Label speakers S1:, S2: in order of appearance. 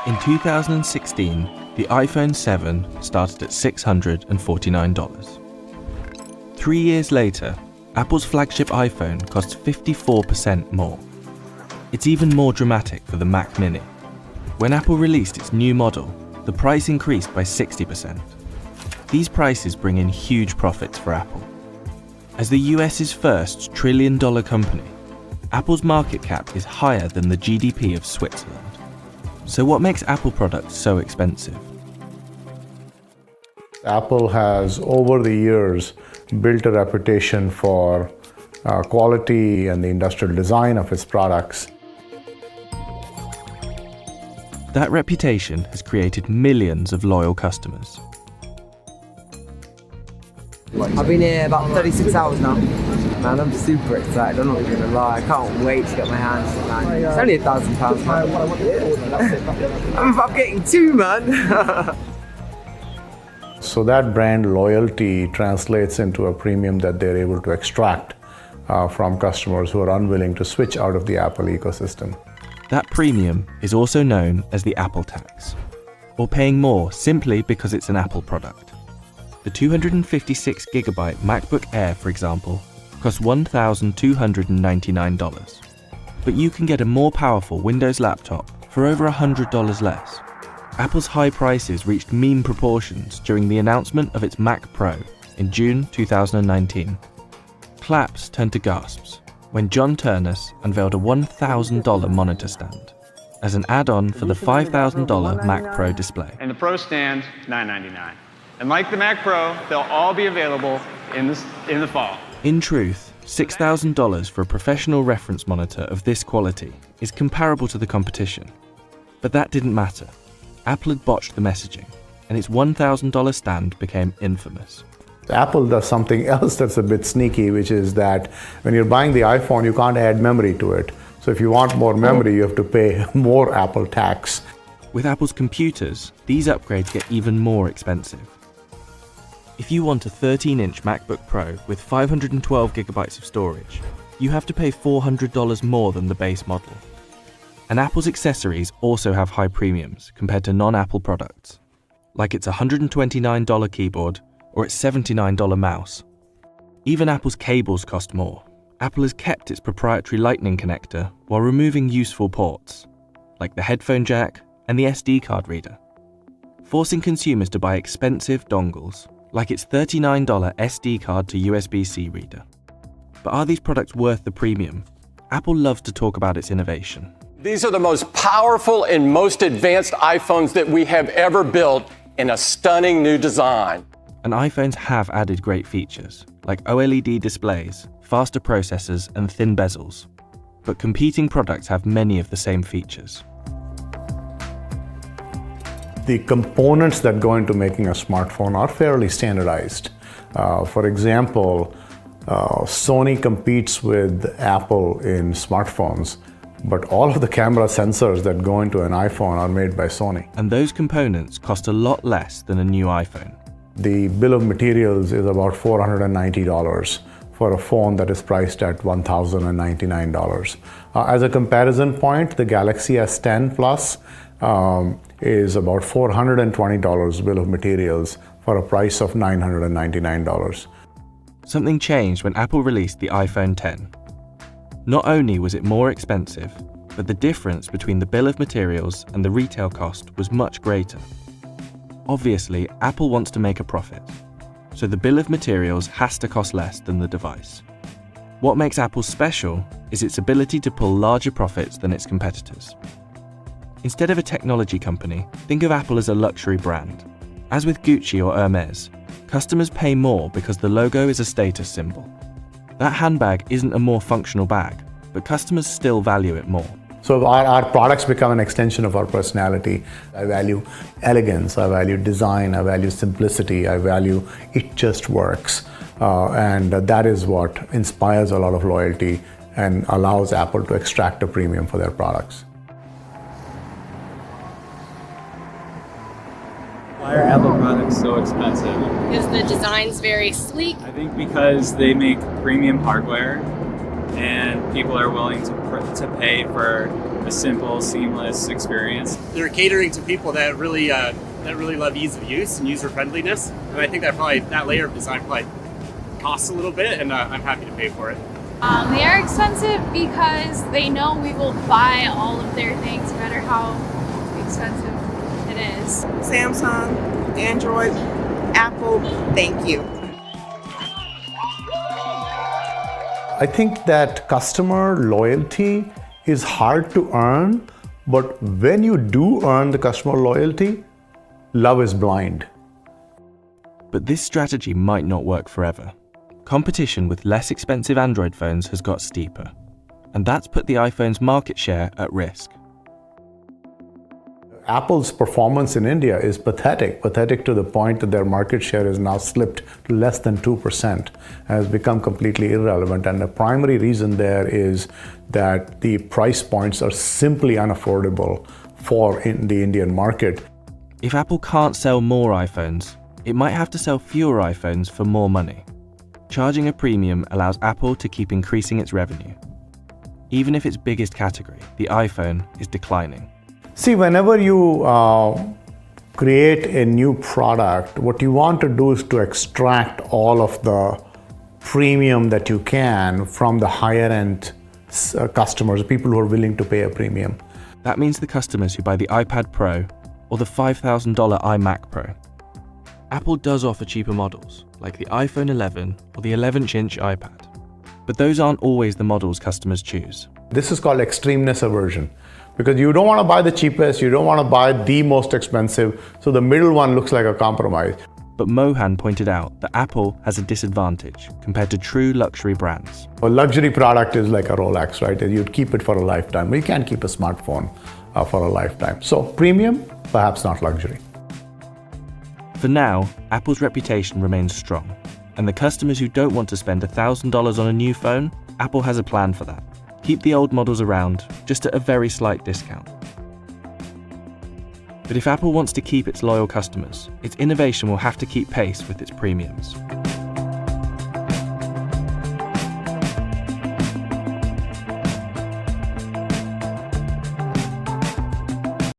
S1: In 2016, the iPhone 7 started at $649. 3 years later, Apple's flagship iPhone costs 54% more. It's even more dramatic for the Mac Mini. When Apple released its new model, the price increased by 60%. These prices bring in huge profits for Apple. As the US's first trillion-dollar company, Apple's market cap is higher than the GDP of Switzerland. So what makes Apple products so expensive?
S2: Apple has, over the years, built a reputation for quality and the industrial design of its products.
S1: That reputation has created millions of loyal customers.
S3: I've been here about 36 hours now. Man, I'm super excited, I'm not even gonna lie. I can't wait to get my hands on it. It's only £1,000, man. I'm getting two, man.
S2: So that brand loyalty translates into a premium that they're able to extract from customers who are unwilling to switch out of the Apple ecosystem.
S1: That premium is also known as the Apple tax, or paying more simply because it's an Apple product. The 256GB MacBook Air, for example, costs $1,299. But you can get a more powerful Windows laptop for over $100 less. Apple's high prices reached meme proportions during the announcement of its Mac Pro in June 2019. Claps turned to gasps when John Ternus unveiled a $1,000 monitor stand as an add-on for the $5,000 Mac Pro display.
S4: And the Pro stand, $999. And like the Mac Pro, they'll all be available in the fall.
S1: In truth, $6,000 for a professional reference monitor of this quality is comparable to the competition. But that didn't matter. Apple had botched the messaging, and its $1,000 stand became infamous.
S2: Apple does something else that's a bit sneaky, which is that when you're buying the iPhone, you can't add memory to it. So if you want more memory, you have to pay more Apple tax.
S1: With Apple's computers, these upgrades get even more expensive. If you want a 13-inch MacBook Pro with 512GB of storage, you have to pay $400 more than the base model. And Apple's accessories also have high premiums compared to non-Apple products, like its $129 keyboard or its $79 mouse. Even Apple's cables cost more. Apple has kept its proprietary Lightning connector while removing useful ports, like the headphone jack and the SD card reader, forcing consumers to buy expensive dongles, like its $39 SD card to USB-C reader. But are these products worth the premium? Apple loves to talk about its innovation.
S5: These are the most powerful and most advanced iPhones that we have ever built in a stunning new design.
S1: And iPhones have added great features, like OLED displays, faster processors, and thin bezels. But competing products have many of the same features.
S2: The components that go into making a smartphone are fairly standardized. For example, Sony competes with Apple in smartphones, but all of the camera sensors that go into an iPhone are made by Sony.
S1: And those components cost a lot less than a new iPhone.
S2: The bill of materials is about $490 for a phone that is priced at $1,099. As a comparison point, the Galaxy S10 Plus is about $420 bill of materials for a price of $999.
S1: Something changed when Apple released the iPhone X. Not only was it more expensive, but the difference between the bill of materials and the retail cost was much greater. Obviously, Apple wants to make a profit, so the bill of materials has to cost less than the device. What makes Apple special is its ability to pull larger profits than its competitors. Instead of a technology company, think of Apple as a luxury brand. As with Gucci or Hermes, customers pay more because the logo is a status symbol. That handbag isn't a more functional bag, but customers still value it more.
S2: So our products become an extension of our personality. I value elegance, I value design, I value simplicity, I value it just works. And that is what inspires a lot of loyalty and allows Apple to extract a premium for their products.
S6: Why are Apple products so expensive?
S7: Because the design's very sleek.
S6: I think because they make premium hardware and people are willing to pay for a simple, seamless experience.
S7: They're catering to people that really love ease of use and user friendliness, and I think that layer of design probably costs a little bit, and I'm happy to pay for it.
S8: They are expensive because they know we will buy all of their things, no matter how expensive it is.
S9: Samsung, Android, Apple, thank you.
S2: I think that customer loyalty is hard to earn, but when you do earn the customer loyalty, love is blind.
S1: But this strategy might not work forever. Competition with less expensive Android phones has got steeper, and that's put the iPhone's market share at risk.
S2: Apple's performance in India is pathetic to the point that their market share has now slipped to less than 2% and has become completely irrelevant. And the primary reason there is that the price points are simply unaffordable in the Indian market.
S1: If Apple can't sell more iPhones, it might have to sell fewer iPhones for more money. Charging a premium allows Apple to keep increasing its revenue. Even if its biggest category, the iPhone, is declining.
S2: See, whenever you create a new product, what you want to do is to extract all of the premium that you can from the higher end customers, people who are willing to pay a premium.
S1: That means the customers who buy the iPad Pro or the $5,000 iMac Pro. Apple does offer cheaper models, like the iPhone 11 or the 11-inch iPad. But those aren't always the models customers choose.
S2: This is called extremeness aversion, because you don't want to buy the cheapest, you don't want to buy the most expensive, so the middle one looks like a compromise.
S1: But Mohan pointed out that Apple has a disadvantage compared to true luxury brands.
S2: A luxury product is like a Rolex, right? You'd keep it for a lifetime. You can't keep a smartphone for a lifetime. So premium, perhaps not luxury.
S1: For now, Apple's reputation remains strong, and the customers who don't want to spend $1,000 on a new phone, Apple has a plan for that. Keep the old models around, just at a very slight discount. But if Apple wants to keep its loyal customers, its innovation will have to keep pace with its premiums.